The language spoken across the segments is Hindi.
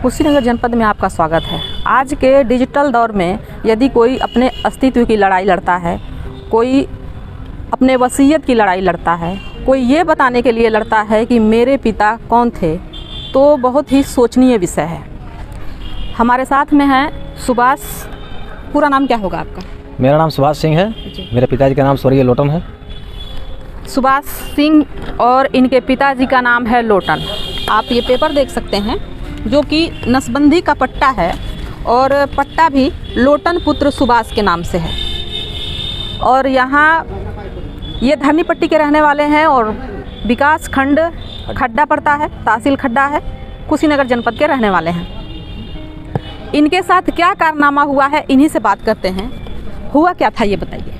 कुशीनगर जनपद में आपका स्वागत है। आज के डिजिटल दौर में यदि कोई अपने अस्तित्व की लड़ाई लड़ता है, कोई अपने वसीयत की लड़ाई लड़ता है, कोई ये बताने के लिए लड़ता है कि मेरे पिता कौन थे, तो बहुत ही सोचनीय विषय है। हमारे साथ में हैं सुभाष। पूरा नाम क्या होगा आपका? मेरा नाम सुभाष सिंह है। मेरे पिताजी का नाम स्वर्गीय लोटन है। सुभाष सिंह और इनके पिताजी का नाम है लोटन। आप ये पेपर देख सकते हैं जो कि नसबंदी का पट्टा है और पट्टा भी लोटन पुत्र सुभाष के नाम से है। और यहाँ ये धरनी पट्टी के रहने वाले हैं और विकास खंड खड्डा पड़ता है, तहसील खड्डा है, कुशीनगर जनपद के रहने वाले हैं। इनके साथ क्या कारनामा हुआ है, इन्हीं से बात करते हैं। हुआ क्या था ये बताइए।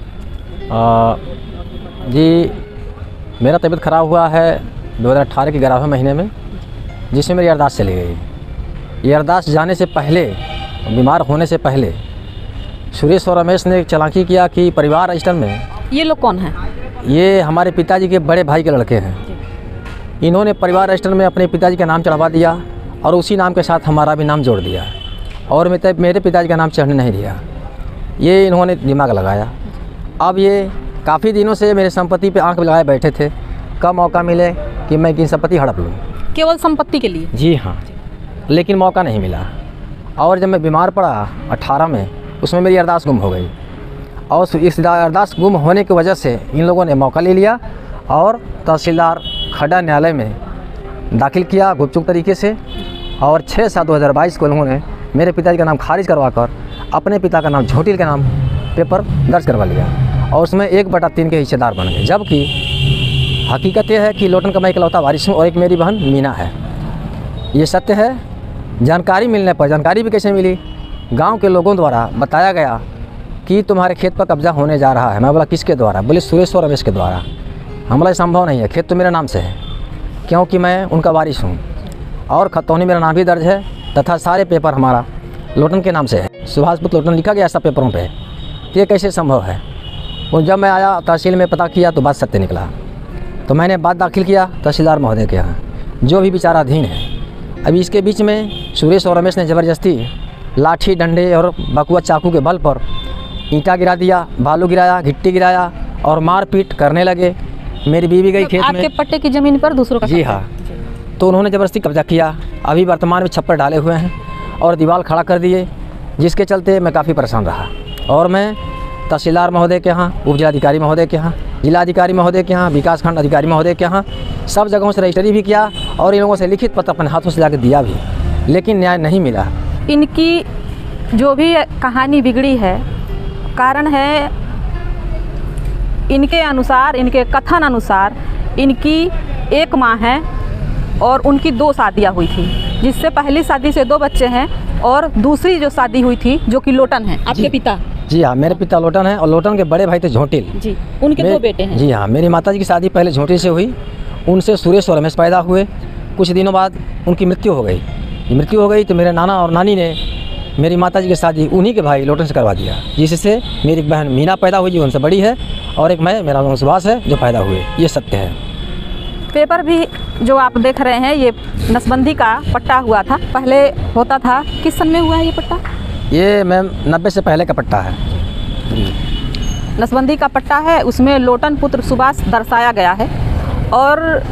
जी, मेरा तबीयत ख़राब हुआ है 2018 के 11वें महीने में, जिसमें मेरी अरदास चली गई। ये अरदास जाने से पहले, बीमार होने से पहले, सुरेश और रमेश ने चालाकी किया कि परिवार रजिस्टर में। ये लोग कौन हैं? ये हमारे पिताजी के बड़े भाई के लड़के हैं। इन्होंने परिवार रजिस्टर में अपने पिताजी का नाम चढ़वा दिया और उसी नाम के साथ हमारा भी नाम जोड़ दिया और मेरे पिताजी का नाम चढ़ने नहीं दिया। ये इन्होंने दिमाग लगाया। अब ये काफ़ी दिनों से मेरे संपत्ति पे आंख लगाए बैठे थे, कब मौका मिले कि मैं इनकी संपत्ति हड़प लूँ। केवल संपत्ति के लिए? जी हाँ, लेकिन मौका नहीं मिला। और जब मैं बीमार पड़ा 18 में, उसमें मेरी अरदास गुम हो गई और इस अरदास गुम होने की वजह से इन लोगों ने मौका ले लिया और तहसीलदार खड्डा न्यायालय में दाखिल किया गुपचुप तरीके से। और 6/7/2022 को लोगों ने मेरे पिताजी का नाम खारिज करवा कर अपने पिता का नाम झोटिल के नाम पेपर दर्ज करवा लिया और उसमें 1/3 के हिस्सेदार बन गए। जबकि हकीकत यह है कि लोटन का मैं इकलौता वारिस हूँ और एक मेरी बहन मीना है। ये सत्य है। जानकारी मिलने पर, जानकारी भी कैसे मिली, गांव के लोगों द्वारा बताया गया कि तुम्हारे खेत पर कब्जा होने जा रहा है। मैं बोला किसके द्वारा? बोले सुरेश और रमेश के द्वारा। हम बोला संभव नहीं है, खेत तो मेरे नाम से है क्योंकि मैं उनका वारिस हूँ और खतौनी मेरा नाम भी दर्ज है तथा सारे पेपर हमारा लोटन के नाम से है। सुभाष पुत्र लोटन लिखा गया सब पेपरों पर। ये कैसे संभव है? और जब मैं आया तहसील में पता किया तो बात सत्य निकला। तो मैंने बात दाखिल किया तहसीलदार महोदय के यहाँ, जो भी विचाराधीन है। अभी इसके बीच में सुरेश और रमेश ने ज़बरदस्ती लाठी डंडे और बकुआ चाकू के बल पर ईंटा गिरा दिया, बालू गिराया, गिट्टी गिराया और मारपीट करने लगे। मेरी बीवी गई खेत में। आपके पट्टे की ज़मीन पर दूसरों का? जी हाँ। तो उन्होंने ज़बरदस्ती कब्जा किया। अभी वर्तमान में छप्पर डाले हुए हैं और दीवार खड़ा कर दिए, जिसके चलते मैं काफ़ी परेशान रहा। और मैं तहसीलदार महोदय के यहाँ, उप जिलाधिकारी महोदय के यहाँ, जिलाधिकारी महोदय के यहाँ, विकास खंड अधिकारी महोदय के यहाँ, सब जगहों से रजिस्ट्री भी किया और इन लोगों से लिखित पत्र अपने हाथों से जाकर दिया भी, लेकिन न्याय नहीं मिला। इनकी जो भी कहानी बिगड़ी है, कारण है इनके अनुसार, इनके कथन अनुसार इनकी एक माँ है और उनकी 2 शादियाँ हुई थी, जिससे पहली शादी से 2 बच्चे हैं और दूसरी जो शादी हुई थी जो कि लोटन है। आपके पिता? जी हाँ, मेरे पिता लोटन है और लोटन के बड़े भाई थे झोटिल जी। उनके 2 बेटे हैं। जी हाँ, मेरी माताजी की शादी पहले झोटिल से हुई, उनसे सुरेश और रमेश पैदा हुए। कुछ दिनों बाद उनकी मृत्यु हो गई। तो मेरे नाना और नानी ने मेरी माताजी की शादी उन्हीं के भाई लोटन से करवा दिया, जिससे मेरी बहन मीना पैदा हुई जो उनसे बड़ी है और एक मेरा नाम सुभाष है जो पैदा हुए। ये सत्य है। पेपर भी जो आप देख रहे हैं, ये नसबंदी का पट्टा हुआ था, पहले होता था। किस सन में हुआ है ये पट्टा? ये मैम 90 से पहले का पट्टा है। नसबंदी का पट्टा है, उसमें लोटन पुत्र सुभाष दर्शाया गया है। और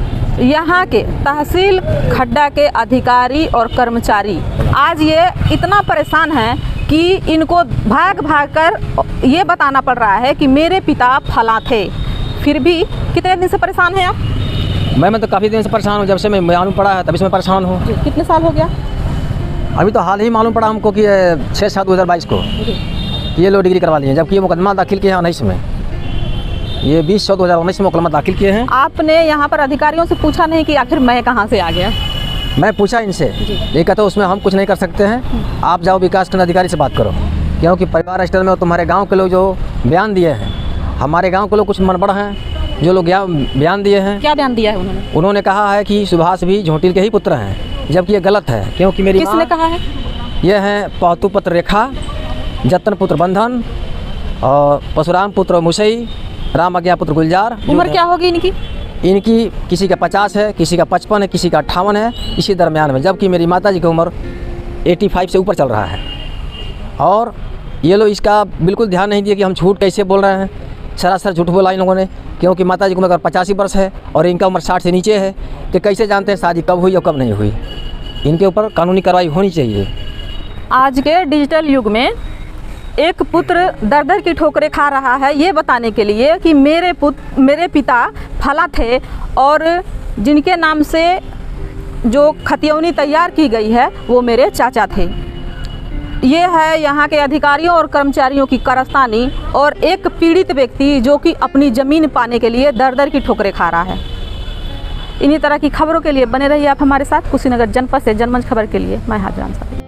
यहाँ के तहसील खड्डा के अधिकारी और कर्मचारी आज ये इतना परेशान हैं कि इनको भाग कर ये बताना पड़ रहा है कि मेरे पिता फला थे। फिर भी कितने दिन से परेशान हैं आप? मैं तो काफ़ी दिन से परेशान हूँ। जब से मैं मालूम पड़ा है तभी से मैं परेशान हूँ। कितने साल हो गया? अभी तो हाल ही मालूम पड़ा हमको कि 6/7/2022 को ये लो डिग्री करवा ली है, जबकि ये मुकदमा दाखिल किए हैं 19 में। ये 20/6/2019 में मुकदमा दाखिल किए हैं। आपने यहाँ पर अधिकारियों से पूछा नहीं कि आखिर मैं कहाँ से आ गया? मैं पूछा इनसे, ये कहते उसमें हम कुछ नहीं कर सकते हैं, आप जाओ विकास खंड अधिकारी से बात करो, क्योंकि परिवार रजिस्टर में तुम्हारे गाँव के लोग जो बयान दिए हैं, हमारे गाँव के लोग कुछ मनबड़ हैं जो लोग बयान दिए हैं। क्या बयान दिया है उन्होंने कहा है कि सुभाष भी झोटिल के ही पुत्र हैं, जबकि ये गलत है। क्योंकि मेरी किसने कहा है? ये हैं पौतु पुत्र रेखा, जतन पुत्र बंधन और परशुराम पुत्र मुसई राम आज्ञा पुत्र गुलजार। उम्र क्या होगी इनकी? इनकी किसी का 50 है, किसी का 55 है, किसी का 58 है, इसी दरमियान में, जबकि मेरी माता जी की उम्र 85 से ऊपर चल रहा है। और ये लोग इसका बिल्कुल ध्यान नहीं दिए कि हम झूठ कैसे बोल रहे हैं। सरासर झूठ बोला इन लोगों ने, क्योंकि माता जी की उम्र अगर 85 वर्ष है और इनका उम्र 60 से नीचे है, तो कैसे जानते हैं शादी कब हुई और कब नहीं हुई। इनके ऊपर कानूनी कार्रवाई होनी चाहिए। आज के डिजिटल युग में एक पुत्र दर दर की ठोकरें खा रहा है ये बताने के लिए कि मेरे पिता फला थे और जिनके नाम से जो खतियौनी तैयार की गई है वो मेरे चाचा थे। ये है यहाँ के अधिकारियों और कर्मचारियों की कारस्तानी और एक पीड़ित व्यक्ति जो कि अपनी ज़मीन पाने के लिए दर दर की ठोकरें खा रहा है। इन्हीं तरह की खबरों के लिए बने रहिए आप हमारे साथ। कुशीनगर जनपद से जनमंच खबर के लिए मैं हाजरान साहब।